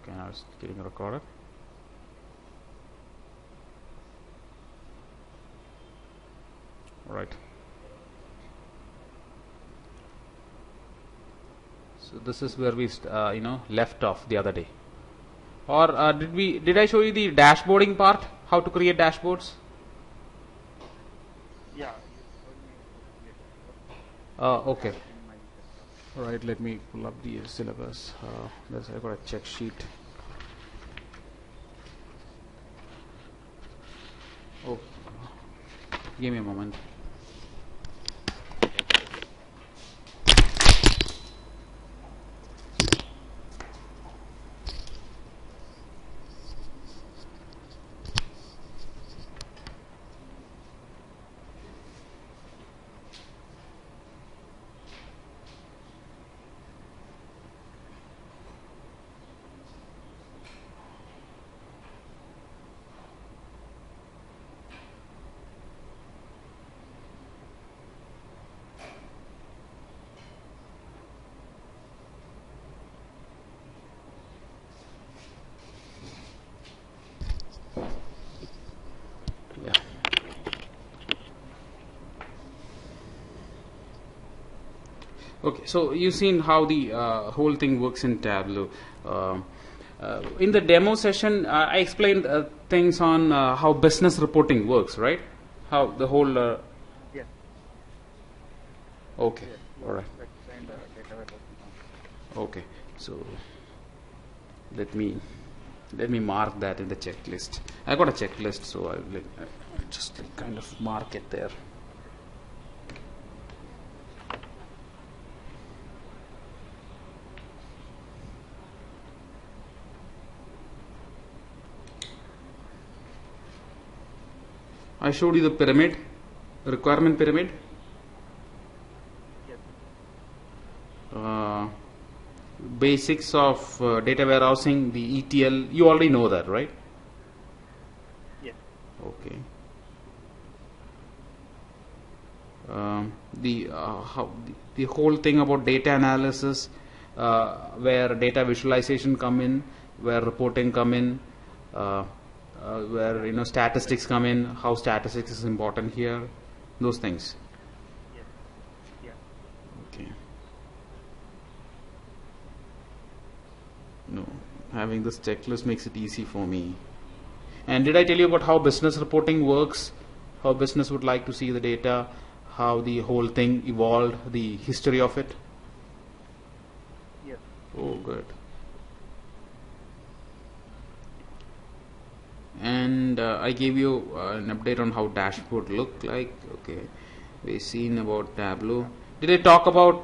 Okay, now it's getting recorded. Right. So this is where we left off the other day. Or did I show you the dashboarding part? How to create dashboards? Yeah. Okay. All right, let me pull up the syllabus. I've got a check sheet. Oh, give me a moment. Yeah. Okay, so you've seen how the whole thing works in Tableau. In the demo session, I explained things on how business reporting works, right? How the whole. Yes. Okay, Yes. all right. Explained data warehousing. Okay, so let me mark that in the checklist. I got a checklist, so I'll just kind of mark it there. I showed you the pyramid, requirement pyramid. Yes. Basics of data warehousing, the ETL. You already know that, right? Yes. Okay. The whole thing about data analysis, where data visualization come in, where reporting come in, where statistics come in, how statistics is important here, those things. Yes. Yeah. Okay. No, having this checklist makes it easy for me. And did I tell you about how business reporting works? How business would like to see the data, how the whole thing evolved, the history of it? Yes. Oh, good. And I gave you an update on how dashboard look like. Okay, we've seen about Tableau. Did I talk about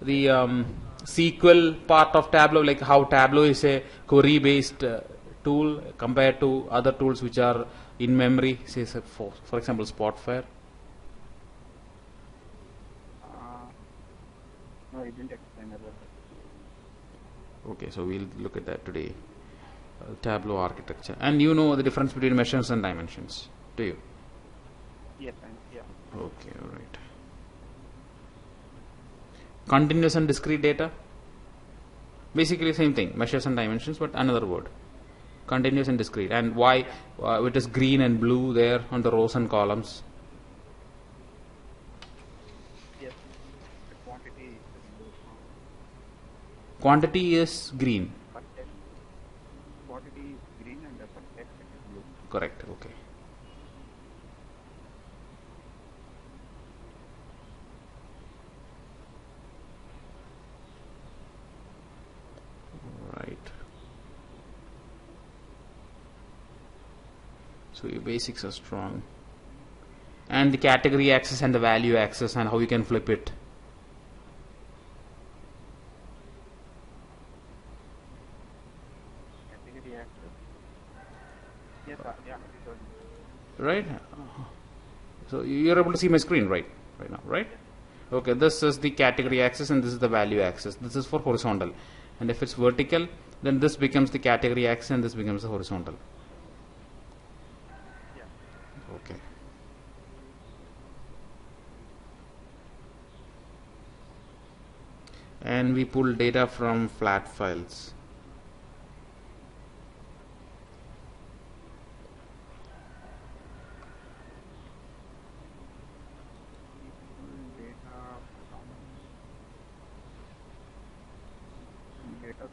the SQL part of Tableau, like how Tableau is a query based tool compared to other tools which are in memory, say for example Spotfire? No, you didn't explain about that. Okay, so we'll look at that today. Tableau architecture, and you know the difference between measures and dimensions, do you? Yes. Yeah. Okay, all right. Continuous and discrete data, basically same thing, measures and dimensions, but another word. Continuous and discrete, and why it is green and blue there on the rows and columns? Yes. The quantity is blue. Quantity is green. For text, quantity is green and for text it is blue. Correct. Okay. Right. So your basics are strong, and the category access and the value access and how you can flip it. Category access. Yes. Yeah. It is on. Right. So you're able to see my screen right now, right? Yes. Okay, this is the category access and this is the value access. This is for horizontal, and if it's vertical, then this becomes the category axis and this becomes the horizontal. Yeah. Okay. And we pull data from flat files.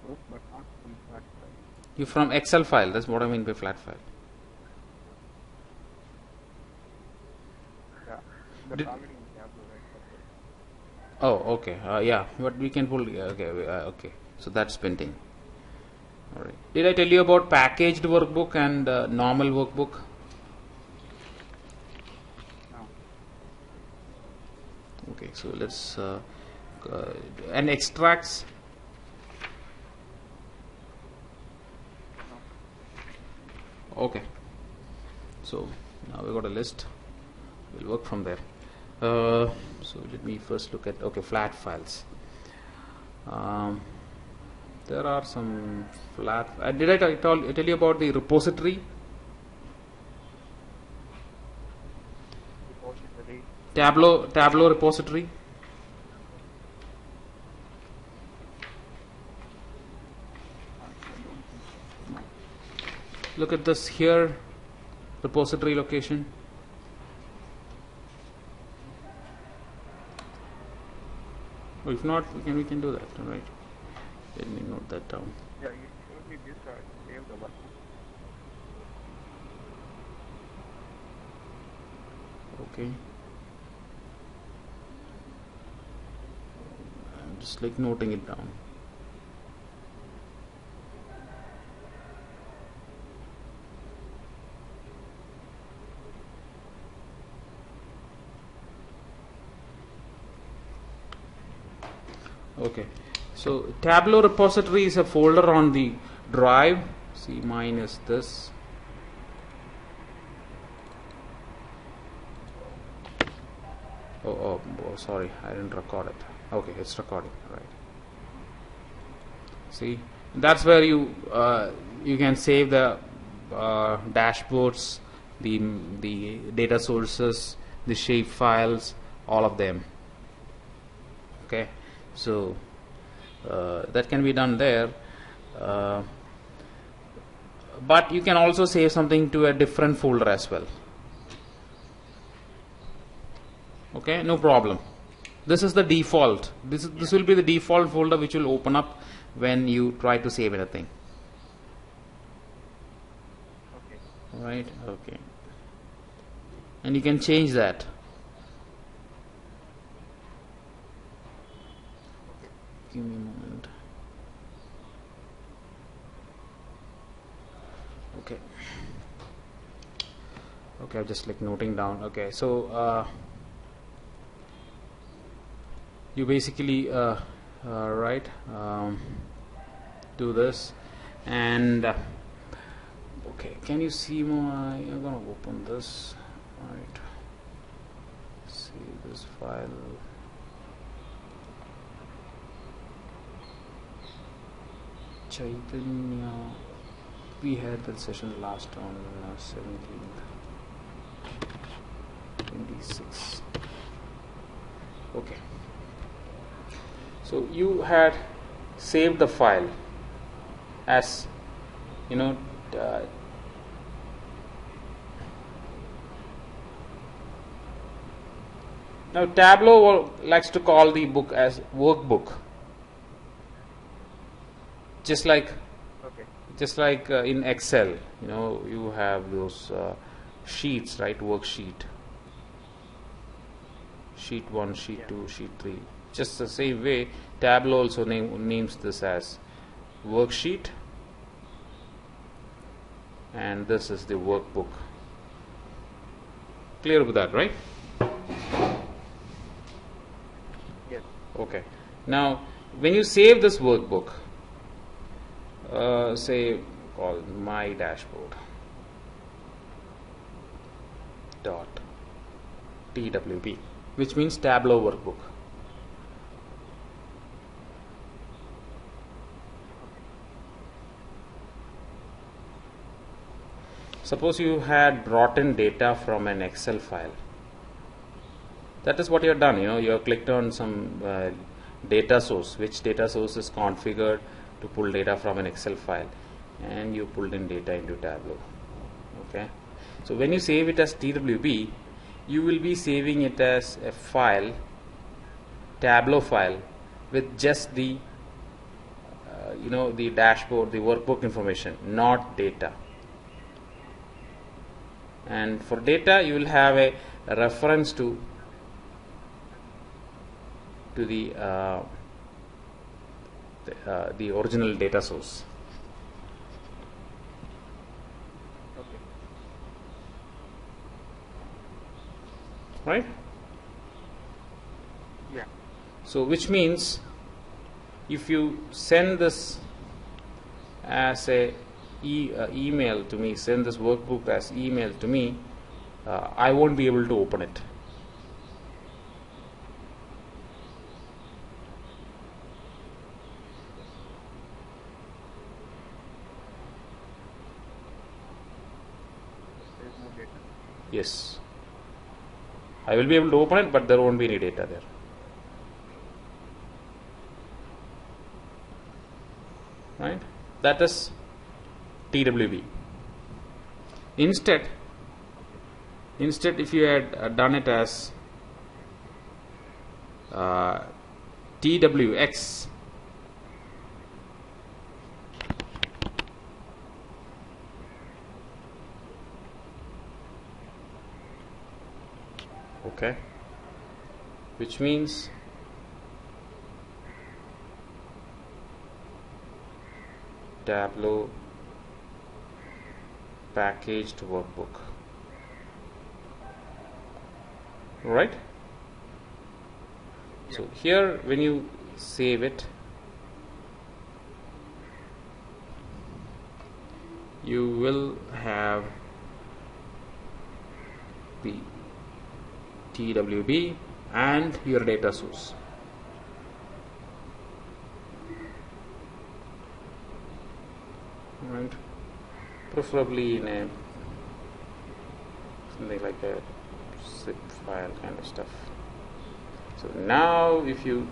work, but not full flat file. You from Excel file. That's what I mean by flat file. Yeah, that's Did- already in Tableau, right? Oh, okay. Yeah, but we can pull. Okay, okay. So that's pending. All right. Did I tell you about packaged workbook and normal workbook? No. Okay, so let's and extracts. Okay. So now we got a list. We'll work from there. So let me first look at flat files. There are some flat. Did I tell you about the repository? Repository. Tableau repository. Look at this here, repository location. Or if not, we can do that. All right. Let me note that down. Yeah, you showed me this. Save the workbook. Okay. I'm just like noting it down. Okay, so Tableau repository is a folder on the drive. See, mine is this. Oh, sorry, I didn't record it. Okay, it's recording, right? See, that's where you can save the dashboards, the data sources, the shape files, all of them. Okay, so that can be done there, but you can also save something to a different folder as well. Okay, no problem. This is the default. This will be the default folder which will open up when you try to save anything. Okay. All right. Okay. And you can change that. Give me a moment. Okay. Okay, I'm just like noting down. Okay, so you basically right, do this, and okay, can you see my? I'm gonna open this. Right. See this file. Chaitanya, we had that session last on 17th, 26. Okay. So you had saved the file as, you know, now Tableau likes to call the book as workbook, just like in Excel, you know, you have those sheets, right? Worksheet, sheet 1, sheet 2, sheet 3. Just the same way, Tableau also names this as worksheet, and this is the workbook. Clear with that, right? Yes. Okay. Now, when you save this workbook, say called my dashboard dot twb, which means Tableau workbook. Suppose you had brought in data from an Excel file. That is what you have done. You know, you have clicked on some data source, which data source is configured to pull data from an Excel file, and you pulled in data into Tableau. Okay, so when you save it as TWB, you will be saving it as a file, Tableau file, with just the the dashboard, the workbook information, not data. And for data, you will have a reference to the original data source. Okay. Right? Yeah. So which means if you send this as a email to me, send this workbook as email to me, I won't be able to open it. There is no data. Yes, I will be able to open it, but there won't be any data there. Right? That is TWB. Instead, if you had done it as TWX, okay, which means Tableau packaged workbook, right? So here when you save it, you will have the TWB and your data source. Right? Preferably in a something like a zip file kind of stuff. So now if you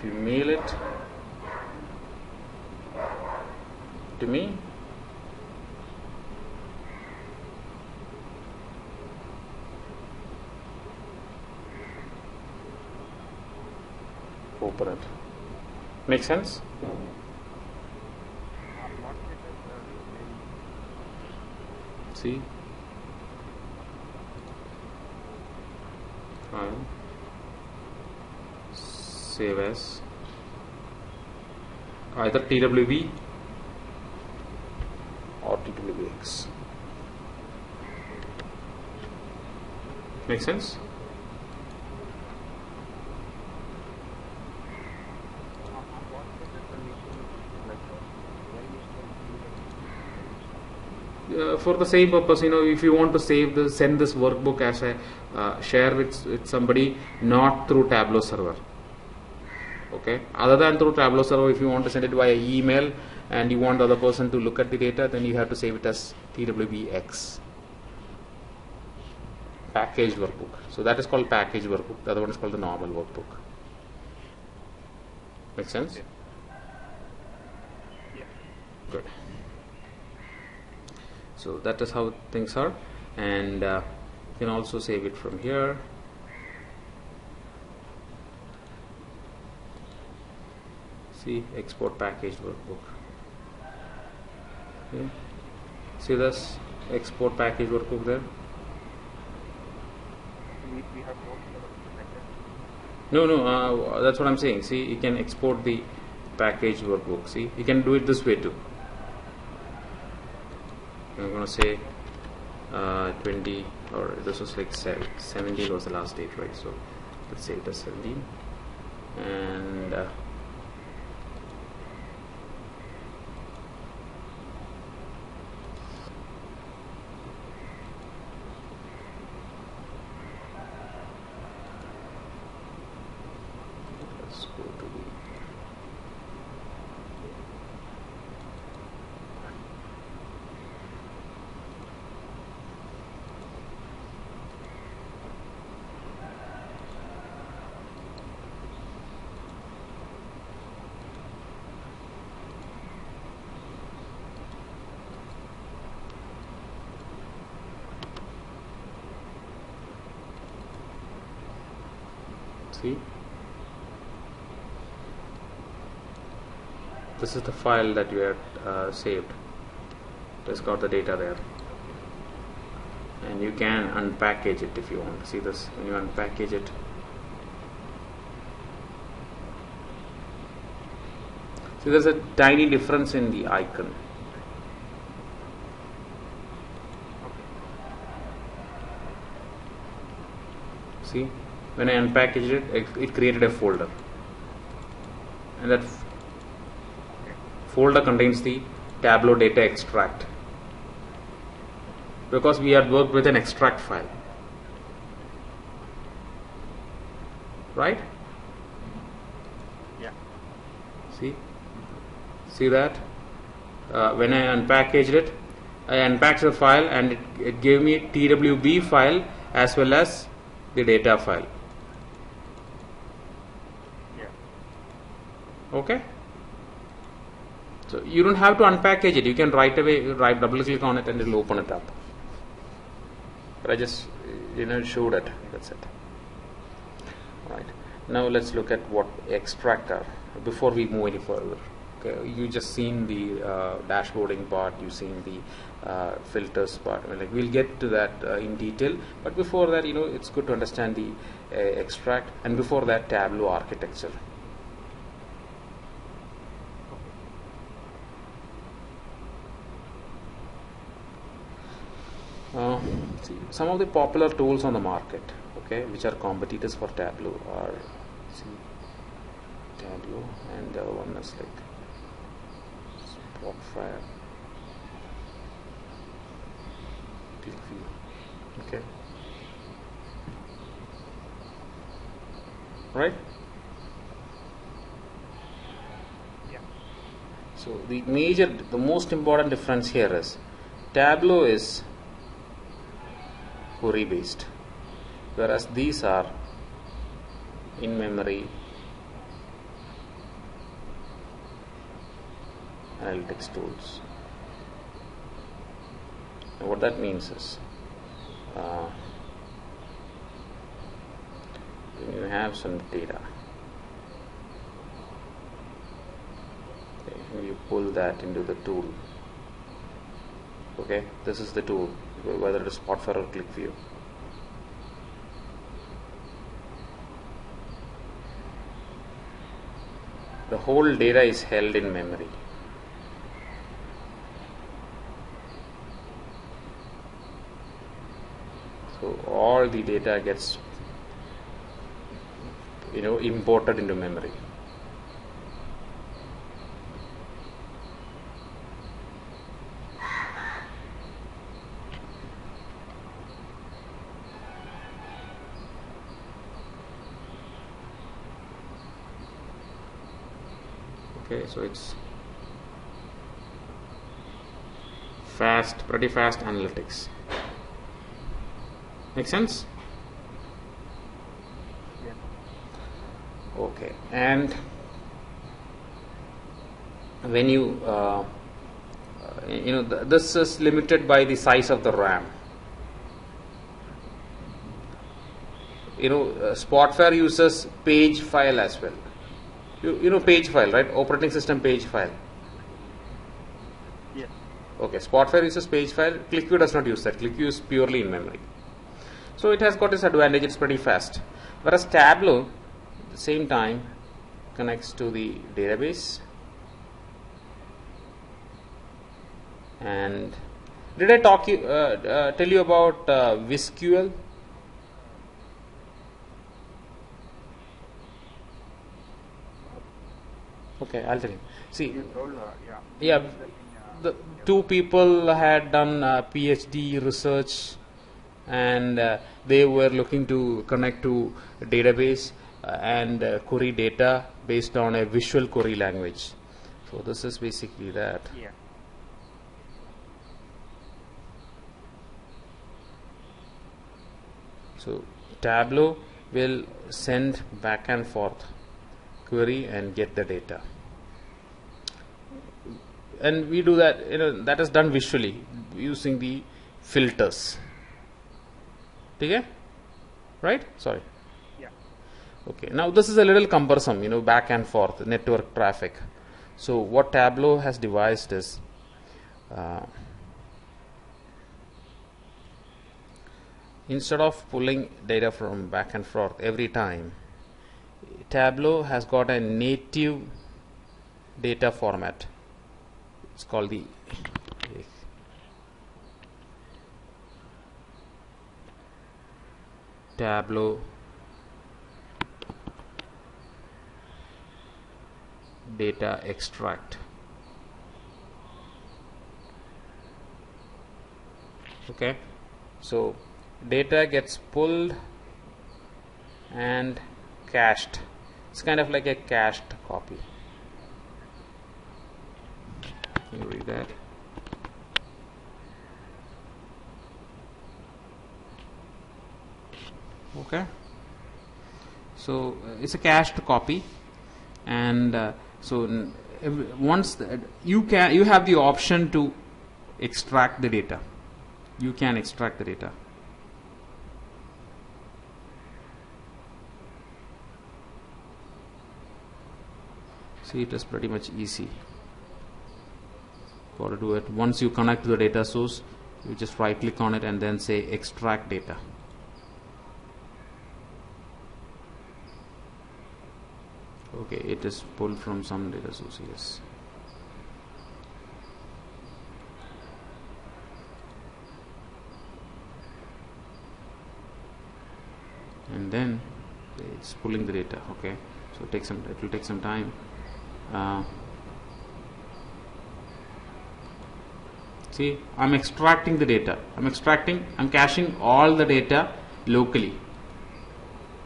mail it to me, open it. Make sense? What data? See? File. Save as either TWB or TWX. Make sense? What data permission, like why you should For the same purpose, if you want to send this workbook as a share with somebody, not through Tableau server. Okay, other than through Tableau server, if you want to send it via email and you want the other person to look at the data, then you have to save it as TWBX, packaged workbook. So that is called packaged workbook. The other one is called the normal workbook. Make sense? Yeah. Good. So that is how things are, and you can also save it from here. See, export packaged workbook. Okay. See this export package workbook there? We have both like that. No, that's what I'm saying. See, you can export the packaged workbook. See, you can do it this way too. I'm going to say 20, or this was like 17 was the last date, right? So let's say it as 17, and let's go to the see. This is the file that you had saved. It's got the data there, and you can unpackage it if you want. See this, when you unpackage it, see there's a tiny difference in the icon. See, when I unpackaged it, it created a folder, and that folder contains the Tableau data extract, because we had worked with an extract file, right? Yeah. See that? When I unpackaged it, I unpacked the file, and it gave me a TWB file as well as the data file. Yeah. Okay. So you don't have to unpackage it. You can right away double click on it and it will open it up. But I just showed it. That's it. Right. Now let's look at what extract are before we move any further. Okay. You just seen the dashboarding part. You seen the filters part. We'll get to that in detail. But before that, it's good to understand the extract, and before that, Tableau architecture. See, some of the popular tools on the market, okay, which are competitors for Tableau, are Tableau, and the other one is like Spotfire, ClickView, okay, right? Yeah. So the most important difference here is Tableau is query based, whereas these are in memory analytics tools. And what that means is when you have some data, okay, you pull that into the tool. Okay, this is the tool, whether it is Spotfire or ClickView. The whole data is held in memory. So all the data gets imported into memory. Okay, so it's pretty fast analytics. Make sense? Yeah. Okay, and when you this is limited by the size of the RAM. Spotfire uses page file as well. You know page file, right? Operating system page file. Yes. Okay, Spotfire uses page file. ClickView does not use that. ClickView is purely in memory. So it has got its advantage. It's pretty fast. Whereas Tableau, at the same time, connects to the database. And did I tell you about VisQL? Okay, I'll tell you. See, You told her, yeah, the two people had done PhD research, and they were looking to connect to a database and query data based on a visual query language. So this is basically that. Yeah. So Tableau will send back and forth query and get the data, and we do that. That is done visually using the filters. Okay, right? Sorry. Yeah. Okay. Now this is a little cumbersome. Back and forth network traffic. So what Tableau has devised is instead of pulling data from back and forth every time, Tableau has got a native data format. It's called the Tableau data extract. Okay, so data gets pulled and cached. It's kind of like a cached copy. Can you read that? Okay, so it's a cached copy, and once you have the option to extract the data. You can extract the data. See, it is pretty much easy for to do it. Once you connect to the data source, you just right click on it and then say extract data. Okay, it is pulled from some data source. Yes. And then it's pulling the data. Okay, so it will take some time. See, I'm extracting the data. I'm caching all the data locally,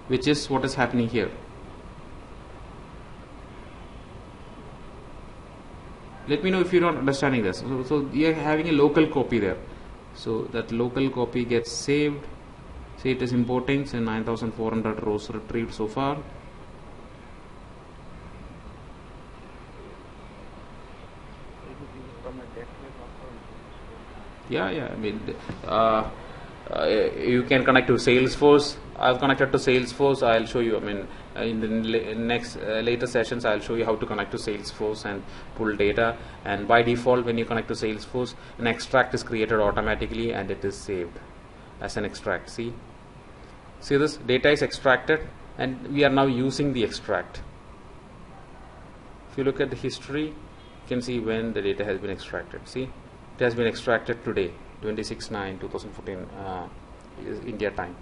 which is what is happening here. Let me know if you're not understanding this. So you're having a local copy there. So that local copy gets saved. See, it is importing. So 9,400 rows retrieved so far. Yeah. I mean, you can connect to Salesforce. I've connected to Salesforce. I'll show you. I mean, in the next later sessions, I'll show you how to connect to Salesforce and pull data. And by default, when you connect to Salesforce, an extract is created automatically and it is saved as an extract. See this data is extracted, and we are now using the extract. If you look at the history, you can see when the data has been extracted. See, it has been extracted today, 26/9/2014 India time,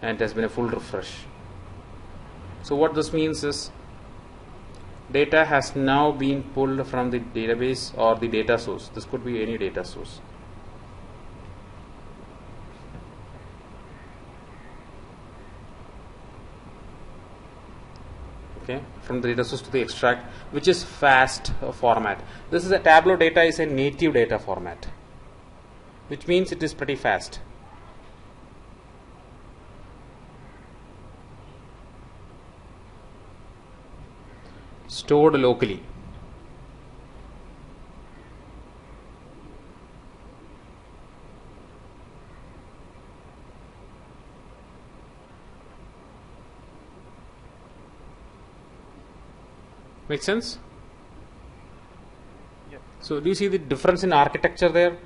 and it has been a full refresh. So what this means is data has now been pulled from the database or the data source. This could be any data source. Okay, from the data source to the extract, which is fast format. This is a Tableau data is a native data format, which means it is pretty fast. Stored locally. Make sense? Yes. So do you see the difference in architecture there?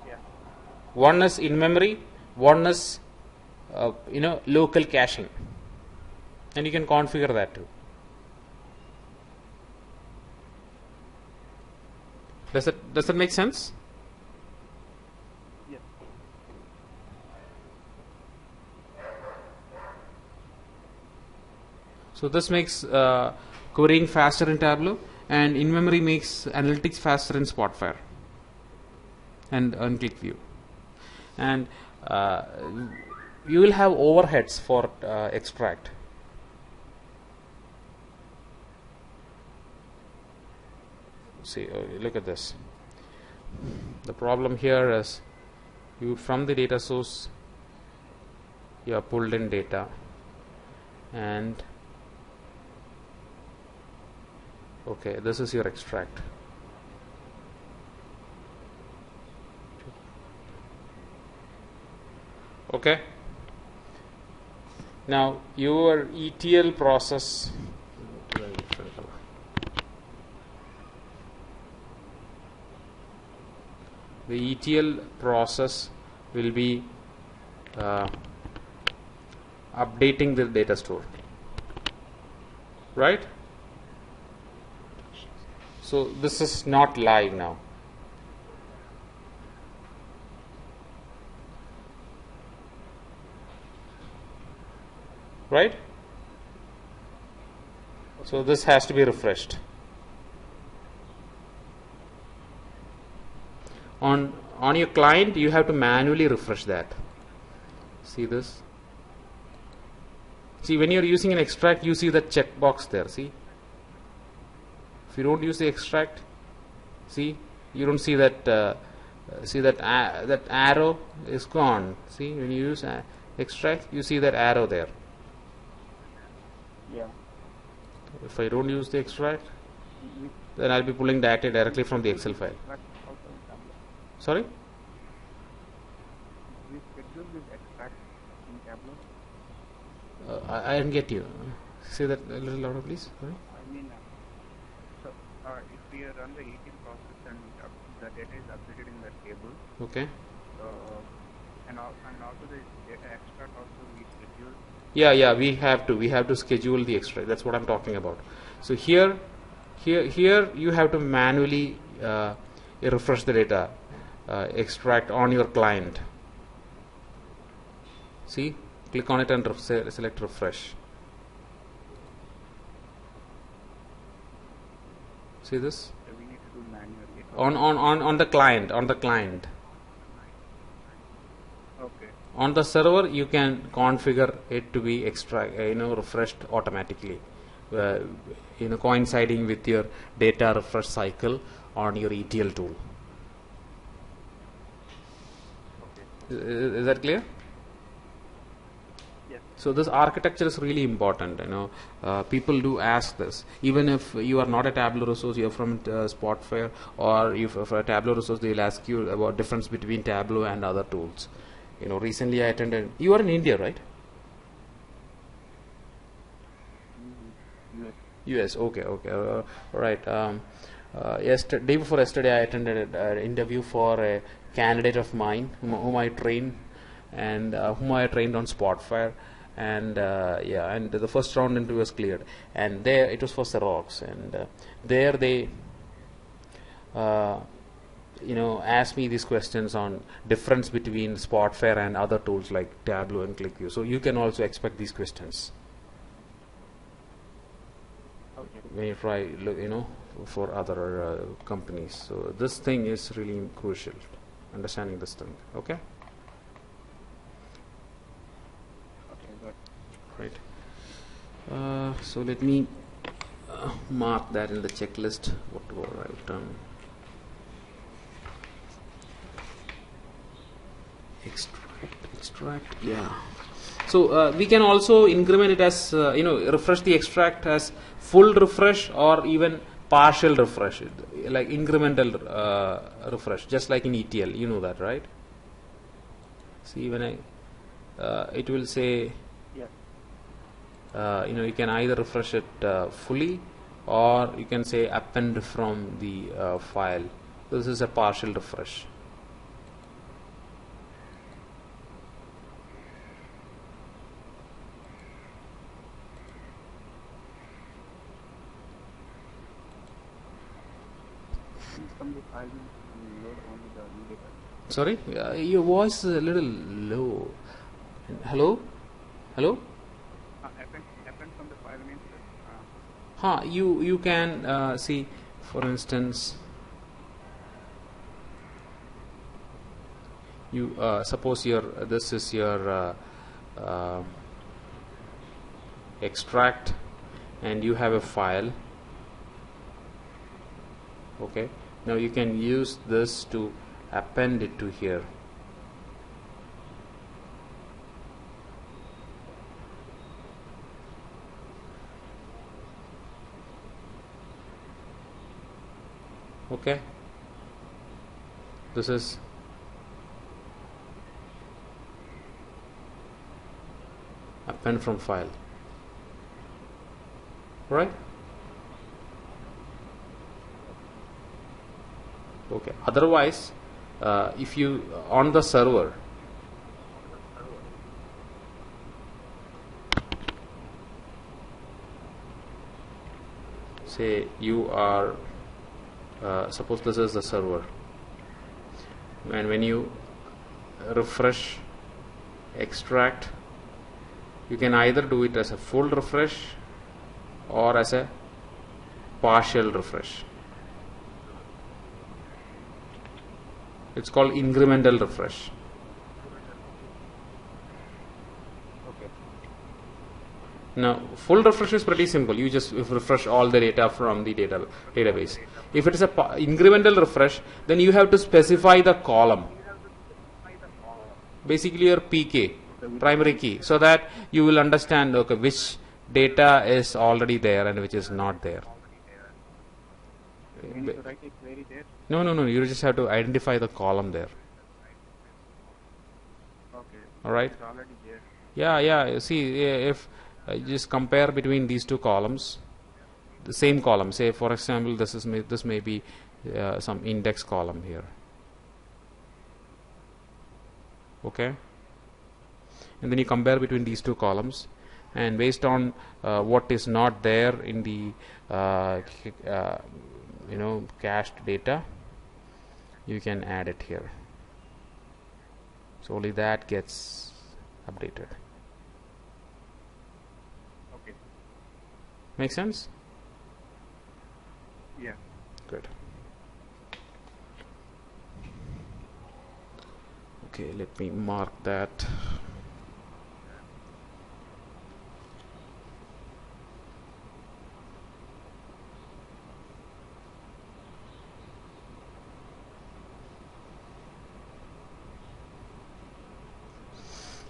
Yeah. One is in memory, one is local caching, and you can configure that too. Does that make sense? Yes. So this makes querying faster in Tableau, and in memory makes analytics faster in Spotfire and on-click view. And you will have overheads for extract. See, look at this. The problem here is you from the data source you have pulled in data, and okay, this is your extract. Okay, Now your ETL process, the ETL process will be updating the data store, right? So this is not live now. Right? So this has to be refreshed. On your client, you have to manually refresh that. See this? See, when you're using an extract, you see the checkbox there. See? If you don't use the extract, see, you don't see that. See that that arrow is gone. See, when you use extract, you see that arrow there. Yeah. If I don't use the extract, then I'll be pulling data directly from the Excel file. Extract also in Tableau. Sorry? We schedule this extract in Tableau. I didn't get you. Say that a little louder, please. Sorry? I mean, so if we run the ETL process and the data is updated in the table, Okay. and also the data extract also we schedule. Yeah, we have to schedule the extract. That's what I'm talking about. So here you have to manually refresh the data extract on your client. See, click on it and select refresh. See this? So we need to do manually. On the client. Okay. On the server, you can configure it to be refreshed automatically, coinciding with your data refresh cycle on your ETL tool. Okay. Is that clear? Yes. So this architecture is really important. People do ask this. Even if you are not a Tableau resource, you are from Spotfire, or if for a Tableau resource, they will ask you about difference between Tableau and other tools. Recently I attended. You are in India, right? US. Okay. All right. Day before yesterday, I attended an interview for a candidate of mine whom I trained, and whom I trained on Spotfire, and and the first round interview was cleared, and there it was for Xerox, and there they ask me these questions on difference between Spotfire and other tools like Tableau and ClickView. So you can also expect these questions when you try, for other companies. So this thing is really crucial, understanding this thing. Okay. Okay, good. Right. So let me mark that in the checklist. What to write? Extract. Yeah. So we can also increment it as refresh the extract as full refresh or even partial refresh, like incremental refresh, just like in ETL. You know that, right? See, when it will say, Yes. you can either refresh it fully, or you can say append from the file. This is a partial refresh. From the file we load only the new data. Sorry, your voice is a little low. Hello? Append from the file means You can see, for instance, you suppose this is your extract, and you have a file. Okay, now you can use this to append it to here. Okay, this is append from file, right? Okay, otherwise if you on the server, say you are suppose this is the server, and when you refresh extract, you can either do it as a full refresh or as a partial refresh. It's called incremental refresh. Okay. Now, full refresh is pretty simple. You just refresh all the data from the database. If it is a incremental refresh, then you have to specify the column, basically your PK, primary key, so that you will understand, okay, which data is already there and which is not there. You need to write a query there. No. You just have to identify the column there. Okay. All right. It's already there. Yeah. See, if you just compare between these two columns, the same column. Say, for example, this may be some index column here. Okay. And then you compare between these two columns, and based on what is not there in the cached data, you can add it here. So only that gets updated. Okay. Make sense? Yeah. Good. Okay, let me mark that.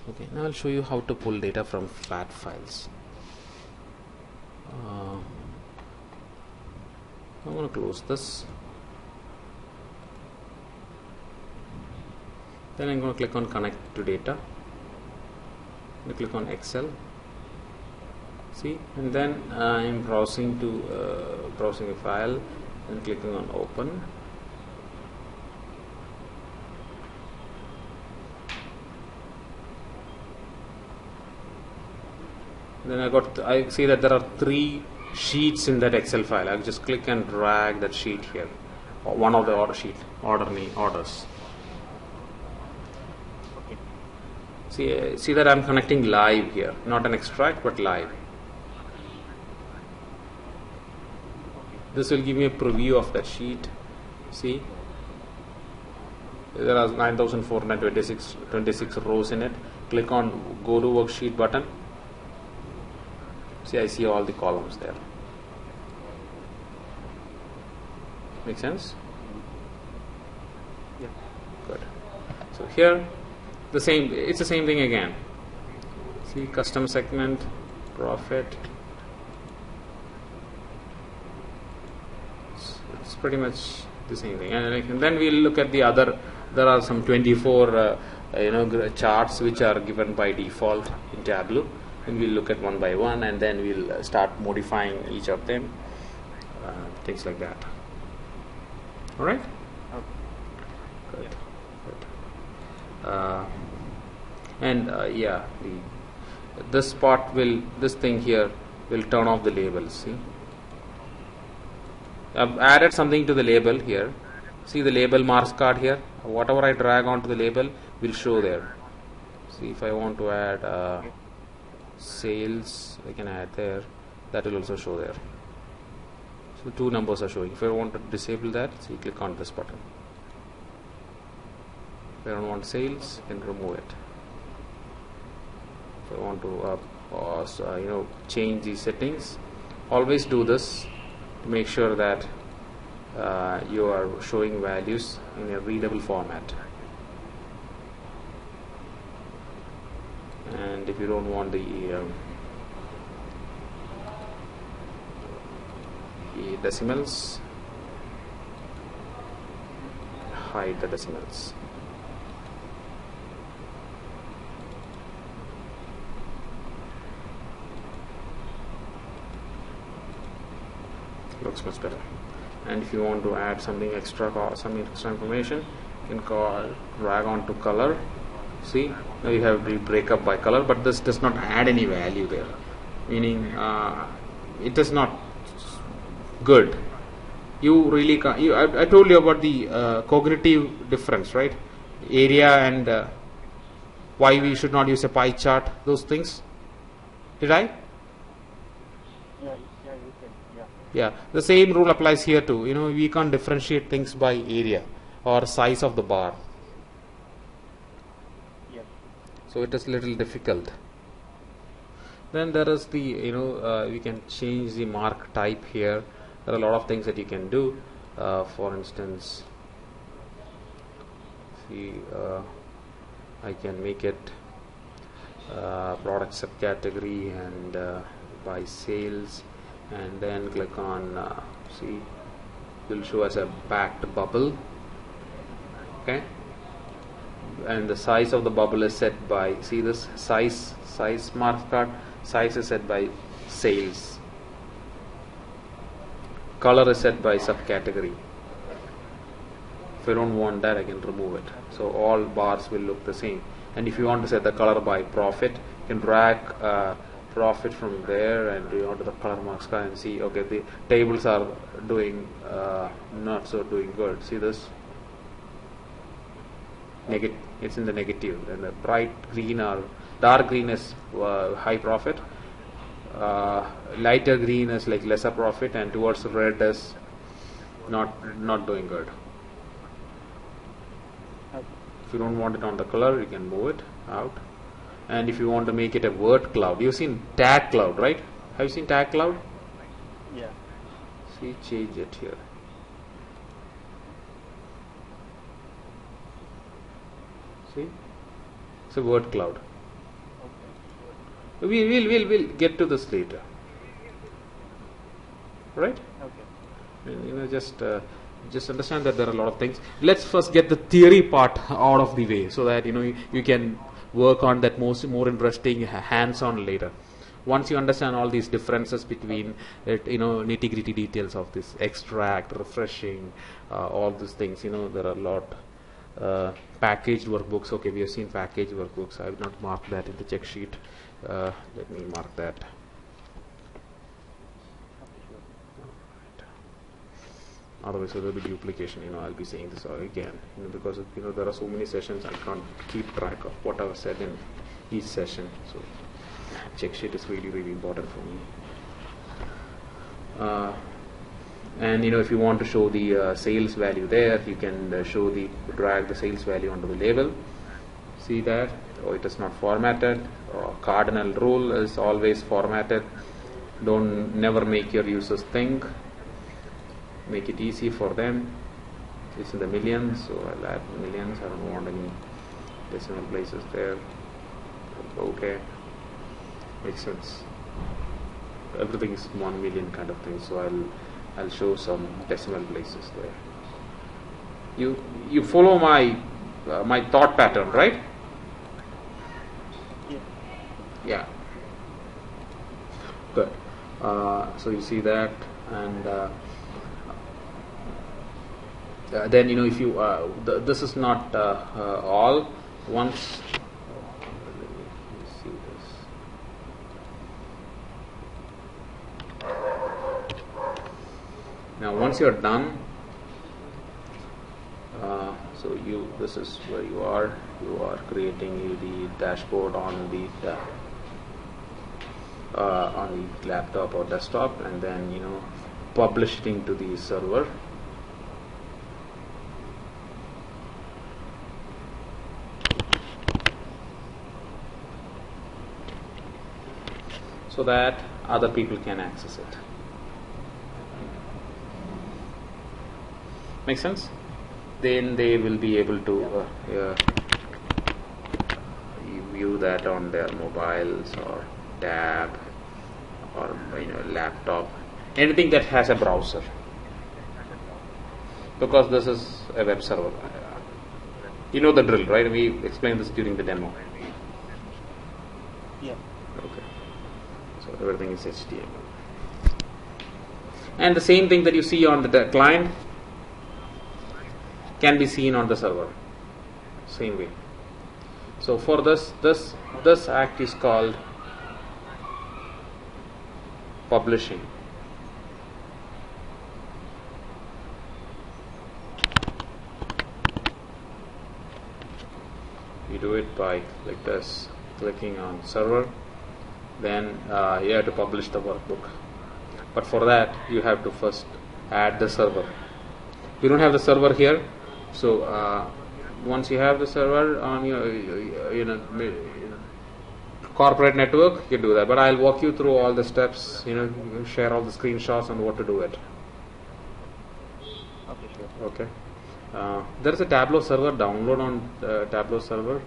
Okay, now I'll show you how to pull data from flat files. I'm going to close this. Then I'm going to click on connect to data. I click on Excel. See, and then I'm browsing a file and clicking on open. Then I see that there are 3 sheets in that Excel file. I'll just click and drag that sheet here, or one of the orders. Okay. See that I'm connecting live here, not an extract but live. This will give me a preview of that sheet. See, there are 9,426 rows in it. Click on go to worksheet button. See, I see all the columns there. Make sense? Yeah. Good. So here, it's the same thing again. See, custom segment, profit. It's pretty much the same thing. And then we'll look at the other. There are some 24 charts which are given by default in Tableau. And we'll look at one by one, and then we'll start modifying each of them, things like that. All right? Okay. Good. This thing here will turn off the labels. See, I've added something to the label here. See the label marks card here. Whatever I drag onto the label will show there. See, if I want to add sales, I can add there. That will also show there. So 2 numbers are showing. If I want to disable that, see, click on this button. If I don't want sales, then remove it. If I want to change these settings, always do this to make sure that you are showing values in a readable format. And if you don't want the decimals, hide the decimals. looks much better. And if you want to add something extra, some extra information, you can drag on to color. See, now you have the breakup by color, but this does not add any value there, meaning it is not good. You really can't. I told you about the cognitive difference, right? Area and why we should not use a pie chart. Those things. Did I? Yeah, you can. Yeah. Yeah. The same rule applies here too. We can't differentiate things by area or size of the bar. Yes. So it is little difficult. Then there is the we can change the mark type here. There are a lot of things that you can do. For instance, see, I can make it product subcategory and by sales, and then click on see, it will show as a backed bubble. Okay, and the size of the bubble is set by, see this size mark card, size is set by sales, color is set by subcategory. If I don't want that, I can remove it. So all bars will look the same. And if you want to set the color by profit, you can drag profit from there and go onto the color marks card and see, okay, the tables are doing not so doing good. See this? It's in the negative, and the bright green or dark green is high profit, lighter green is like lesser profit, and towards red is not doing good. If you don't want it on the color, you can move it out. And if you want to make it a word cloud, you've seen tag cloud, right? Have you seen tag cloud? Yeah. See, change it here. See, it's a word cloud. Okay. We'll get to this later, right? Okay. And, just understand that there are a lot of things. Let's first get the theory part out of the way, so that you can work on that more interesting hands-on later. Once you understand all these differences between it, nitty-gritty details of this extract, refreshing, all these things, there are a lot. Packaged workbooks. Okay, we have seen packaged workbooks. I have not marked that in the check sheet. Let me mark that. Otherwise there will be duplication. I'll be saying this again. Because there are so many sessions, I can't keep track of what I've said in each session. So check sheet is really important for me. And if you want to show the sales value there, you can drag the sales value onto the label. See that? Oh, it is not formatted. Cardinal rule is always formatted. Never make your users think. Make it easy for them. It's in the millions, so I'll add millions. I don't want any decimal places there. Okay, makes sense. Everything is 1 million kind of thing, so I'll show some decimal places there. You follow my thought pattern, right? Yeah. Yeah. Good. So you see that, and then if you this is not all. Once let me see this. Now once you're done, so this is where you are creating the dashboard on the laptop or desktop, and then publishing to the server. So that other people can access it. Make sense? Then they will be able to view that on their mobiles or tab or laptop, anything that has a browser, because this is a web server. You know the drill, right? We explained this during the demo. Yeah. Okay. So everything is HTML. And the same thing that you see on the client can be seen on the server, same way. So for this act is called publishing. You do it by like this, clicking on server, then you have to publish the workbook. But for that you have to first add the server. We don't have the server here, so once you have the server on your corporate network, you can do that. But I'll walk you through all the steps, share all the screenshots on what to do it. Okay, sure. Okay. There is a Tableau server download on Tableau server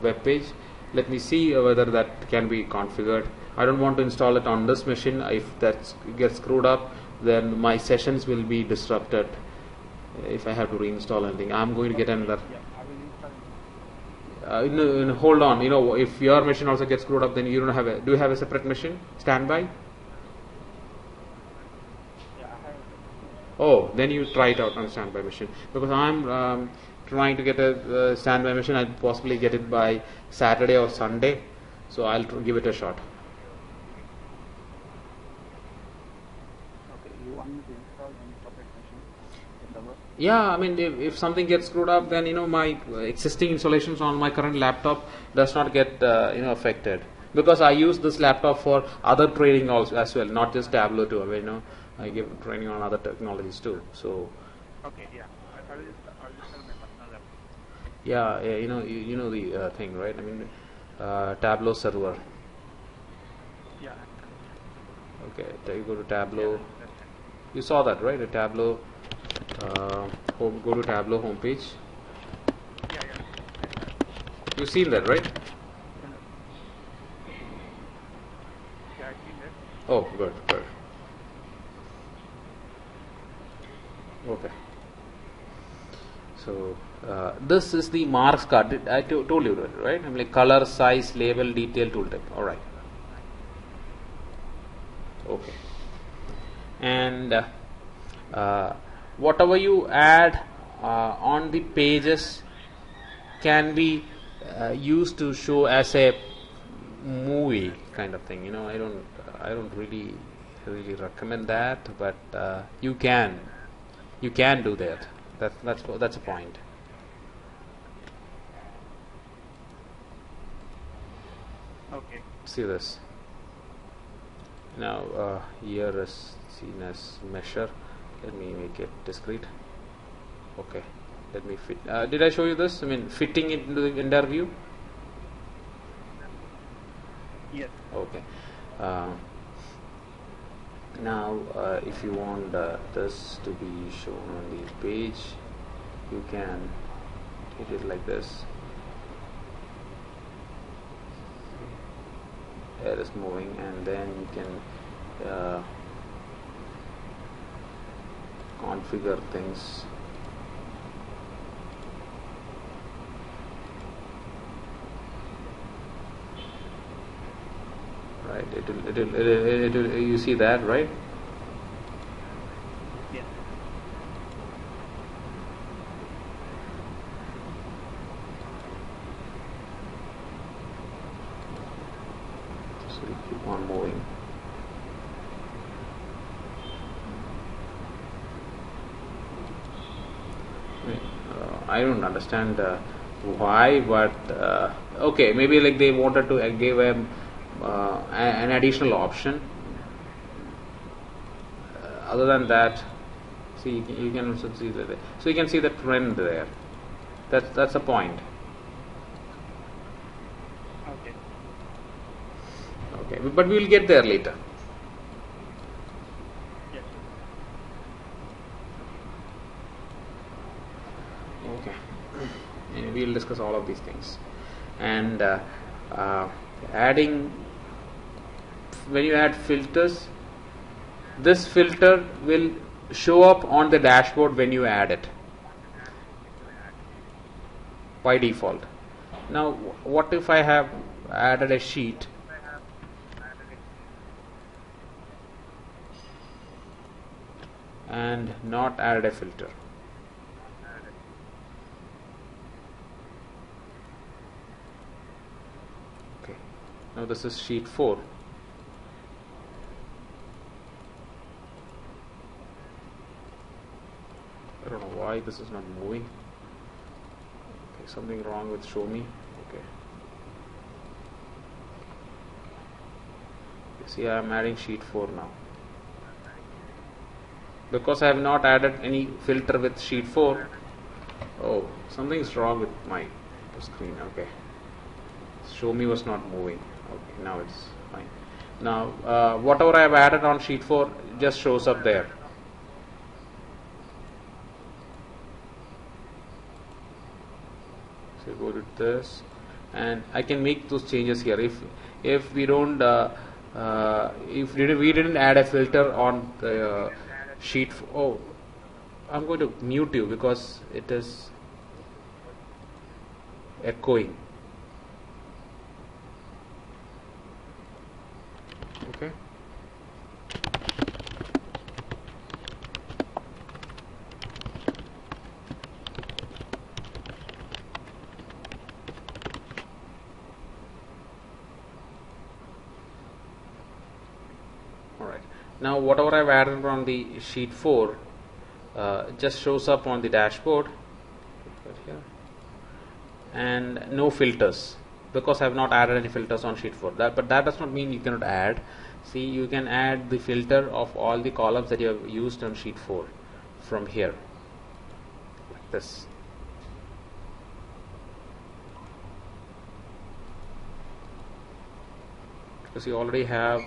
web page. Let me see whether that can be configured. I don't want to install it on this machine. If that gets screwed up, then my sessions will be disrupted. If I have to reinstall anything, I'm going to get another. Yeah, I will install. Hold on. If your machine also gets screwed up, then you don't have do you have a separate machine standby? Yeah, I have. Oh, then you try it out on standby machine, because I'm trying to get a standby machine. I'll possibly get it by Saturday or Sunday, so I'll give it a shot. Okay, you want me to install any separate machine? The server? Yeah, I mean, if something gets screwed up, then my existing installations on my current laptop does not get affected, because I use this laptop for other training also as well, not just Tableau too. I give training on other technologies too. So Okay, yeah. I will install my personal laptop. yeah, you know the thing, right? I mean, Tableau server. Yeah. Okay, you go to Tableau. You saw that, right? A Tableau. Go to Tableau homepage. Yeah. You've seen that, right? Yeah, I seen that. Oh, good. Okay. So this is the marks card. I told you that, right? I'm like color, size, label, detail, tooltip. All right. Okay. And whatever you add on the pages can be used to show as a movie kind of thing. I don't really recommend that, but you can do that. That's a point. Okay. See this. Now here is seen as measure. Let me make it discrete. Okay. Let me fit. Did I show you this? I mean, fitting it into the entire view. Yes. Okay. Now, if you want this to be shown on the page, you can hit it like this. It is moving, and then you can configure things. Right, it'll you see that, right? Yes. So you keep on moving. I don't understand why, but okay, maybe like they wanted to give an additional option. Other than that, see, you can also see that. So you can see the trend there. That's a point. Okay. Okay, but we will get there later. Yes. Okay, and we will discuss all of these things. And adding, when you add filters, this filter will show up on the dashboard when you add it by default. Now, what if I have added a sheet and not add a filter. Okay, now this is sheet 4. I don't know why this is not moving. Okay, something wrong with show me. Okay, you see I am adding sheet 4 now. Because I have not added any filter with sheet 4. Oh, something is wrong with my screen. Okay, show me was not moving. Okay, now it's fine. Now whatever I have added on sheet 4 just shows up there. So go to this, and I can make those changes here. If we don't if we didn't add a filter on the sheet. Oh, I'm going to mute you because it is echoing. Okay. Alright. Now whatever I've added on the sheet 4 just shows up on the dashboard right here, and no filters because I have not added any filters on sheet 4. But that does not mean you cannot add. See, you can add the filter of all the columns that you have used on sheet 4 from here, like this. Because you already have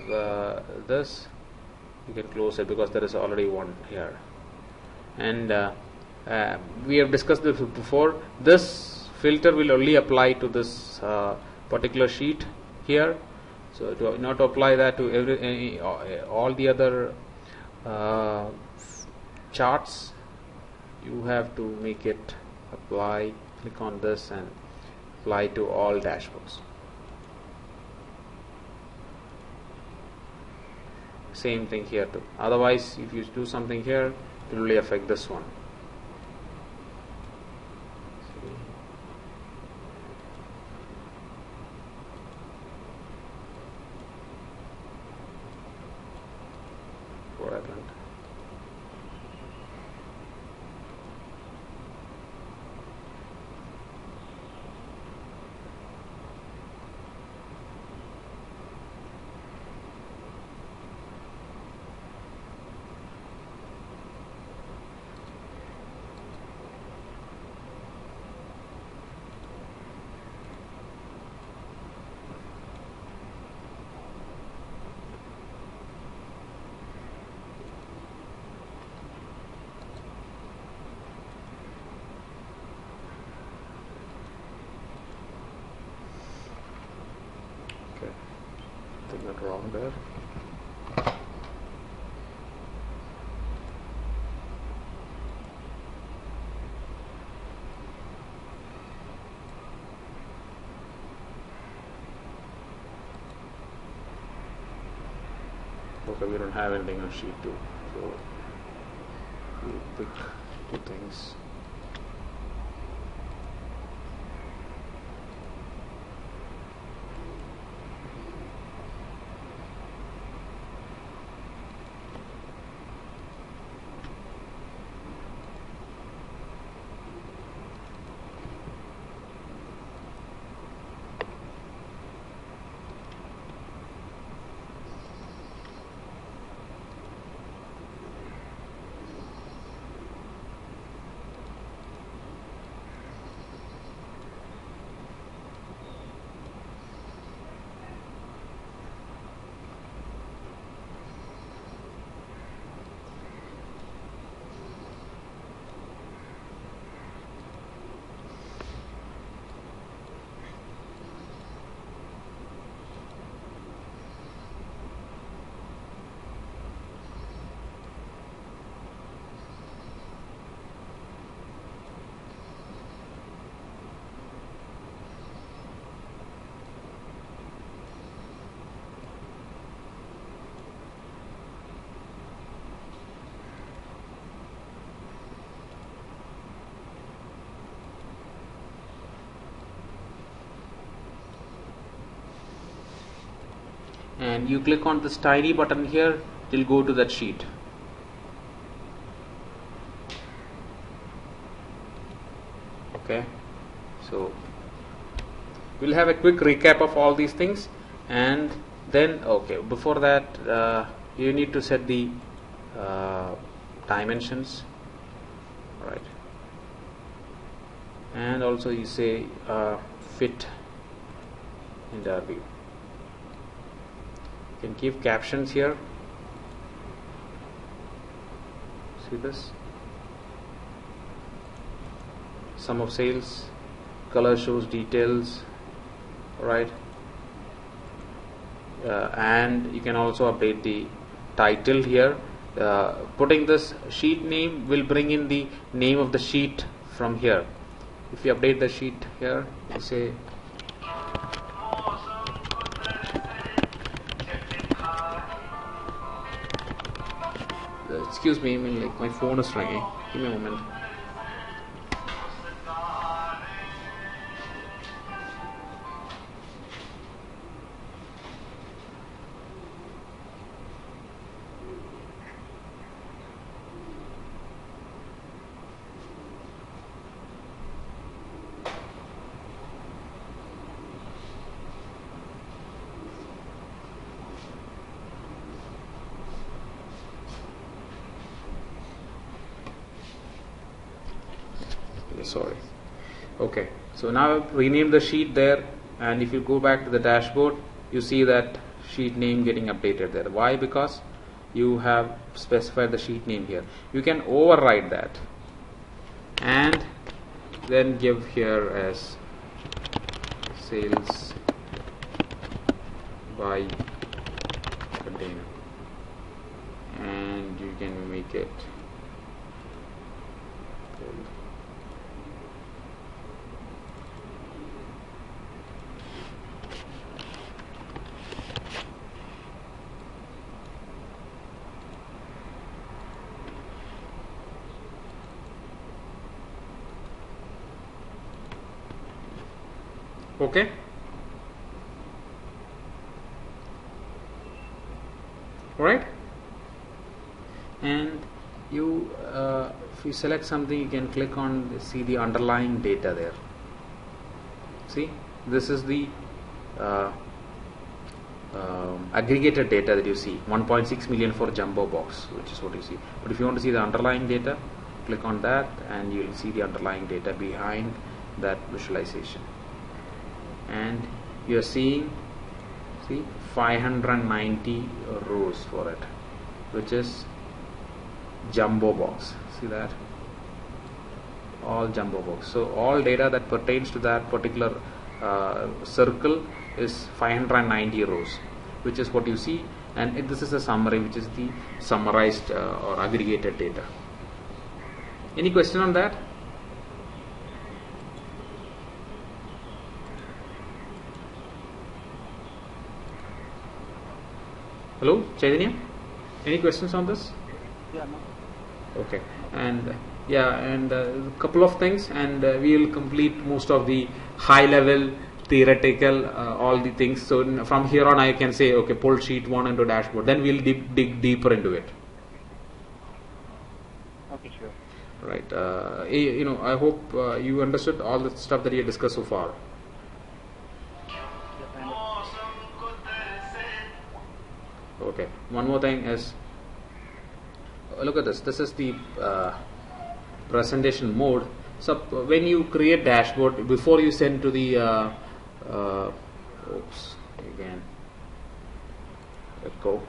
this, you can close it because there is already one here. And we have discussed this before. This filter will only apply to this particular sheet here. So not to apply that to all the other charts, you have to make it apply. Click on this and apply to all dashboards. Same thing here too. Otherwise, if you do something here, it will only affect this one. What happened? Okay, something went wrong there. Okay, we don't have anything on sheet 2, so we'll pick 2 things. and you click on this tiny button here, it will go to that sheet. Okay, so we'll have a quick recap of all these things, and then before that you need to set the dimensions, right? And also you say fit interview. You can give captions here. See this? Sum of sales, color shows details, right? And you can also update the title here. Putting this sheet name will bring in the name of the sheet from here. If you update the sheet here, you say excuse me, like my phone is ringing. Give me a moment. Sorry. Okay, so now I've renamed the sheet there, and if you go back to the dashboard, you see that sheet name getting updated there. Why? Because you have specified the sheet name here. You can override that and then give here as sales by container, and you can make it okay. Alright, and you if you select something, you can click on see the underlying data there. See, this is the aggregated data that you see, 1.6 million for jumbo box, which is what you see. But if you want to see the underlying data, click on that and you will see the underlying data behind that visualization. And you are seeing, see, 590 rows for it, which is jumbo box. See that? All jumbo box. So all data that pertains to that particular circle is 590 rows, which is what you see. And this is a summary, which is the summarized or aggregated data. Any question on that? Hello, Chaitanya? Any questions on this? Yeah, no. Okay, and a couple of things, and we will complete most of the high level theoretical all the things. So from here on I can say, okay, pull sheet 1 into dashboard, then we'll dig deeper into it. Okay, sure. Right, I hope you understood all the stuff that you discussed so far. Okay, one more thing is, look at this. This is the presentation mode. So when you create dashboard, before you send to the oops, again, let go.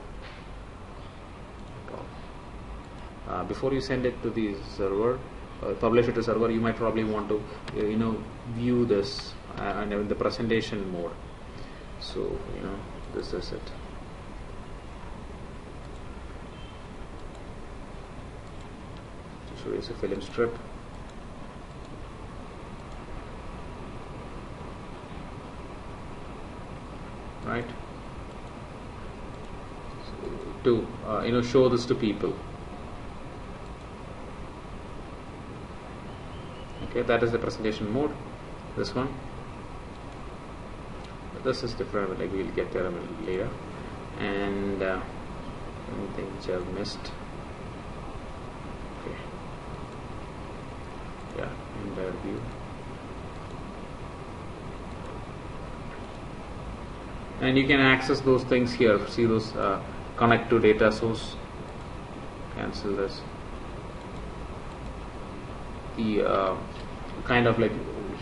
Before you send it to the server, publish it to server, you might probably want to view this in the presentation mode. So this is it. So it's a film strip. Right, so, to show this to people. Okay, that is the presentation mode. This one, this is different, like we'll get there a little later. and anything which I've missed. Okay, yeah, entire view. And you can access those things here. See those connect to data source. Cancel this. The kind of like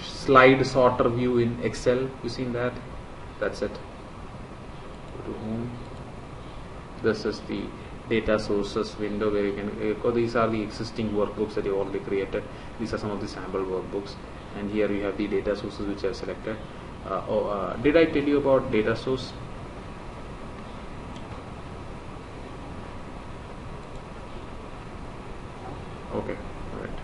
slide sorter view in Excel. You seen that? That's it. Go to home. This is the data sources window where you can. These are the existing workbooks that you already created. These are some of the sample workbooks, and here you have the data sources which I have selected. Did I tell you about data source? Okay, all right.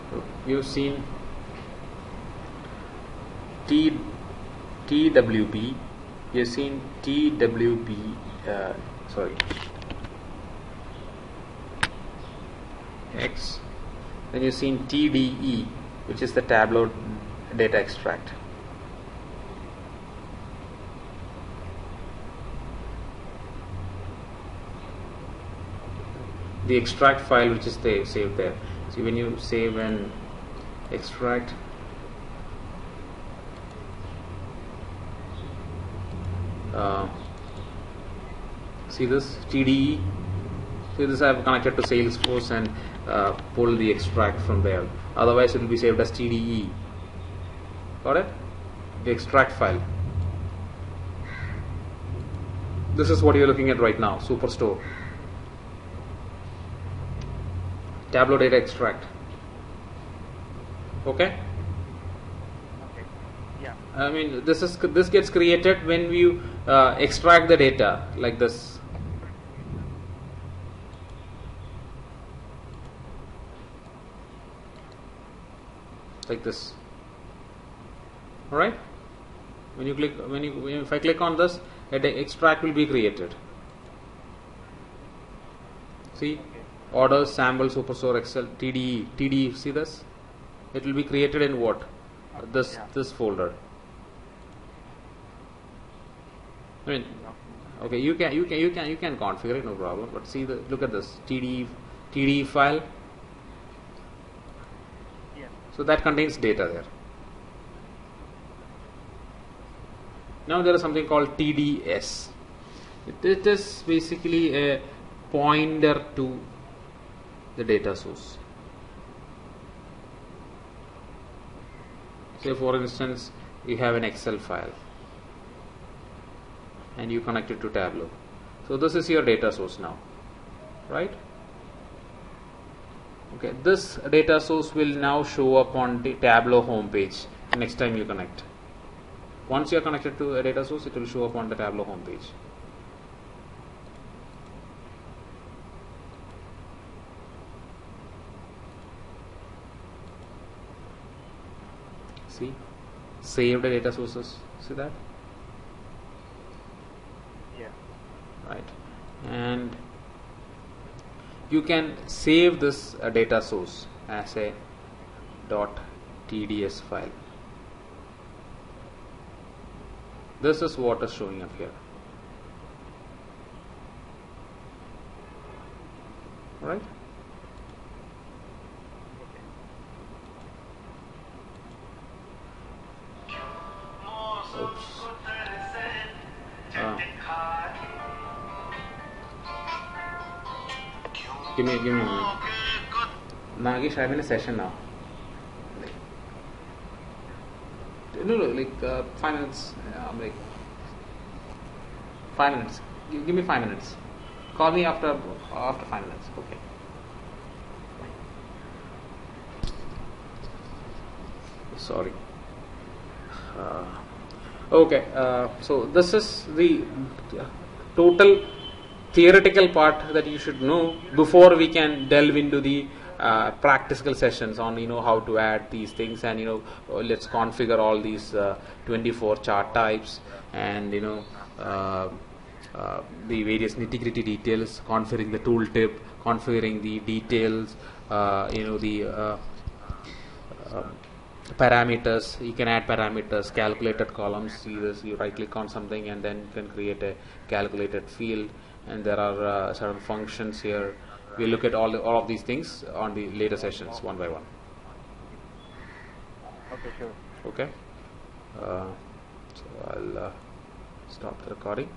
So you've seen TWB. You've seen TWB. Sorry. X. Then you've seen TDE, which is the Tableau data extract. The extract file which is saved there. See, when you save and extract, see this TDE. So this I have connected to Salesforce and pull the extract from there. Otherwise, it will be saved as TDE. Got it? The extract file. This is what you're looking at right now. Superstore. Tableau data extract. Okay. Okay. Yeah. I mean, this gets created when you extract the data like this. Like this. All right. When you click, if I click on this, an extract will be created. See, orders, sample, superstore, Excel, TDE. See this? It will be created in what? This folder. I mean, okay, you can configure it, no problem. But see, look at this TDE file. So that contains data there. Now there is something called TDS. It is basically a pointer to the data source. Say for instance, you have an Excel file and you connect it to Tableau. So this is your data source now, right? Okay, this data source will now show up on the Tableau homepage next time you connect. Once you are connected to a data source, it will show up on the Tableau homepage. See, saved data sources. See that? Yeah. Right, and you can save this data source as a .tds file. This is what is showing up here. All right. Oops. Give me a moment. Nagesh, I'm in a session now. No, like 5 minutes. I'm like 5 minutes. Give me 5 minutes. Call me after 5 minutes. Okay. Sorry. Okay. So this is the total theoretical part that you should know before we can delve into the practical sessions on how to add these things, and let's configure all these 24 chart types, and the various nitty-gritty details, configuring the tooltip, configuring the details, parameters. You can add parameters, calculated columns. See this, you right click on something and then you can create a calculated field, and there are certain functions here. We'll look at all of these things on the later sessions one by one. Okay, sure. Okay, so I'll stop the recording.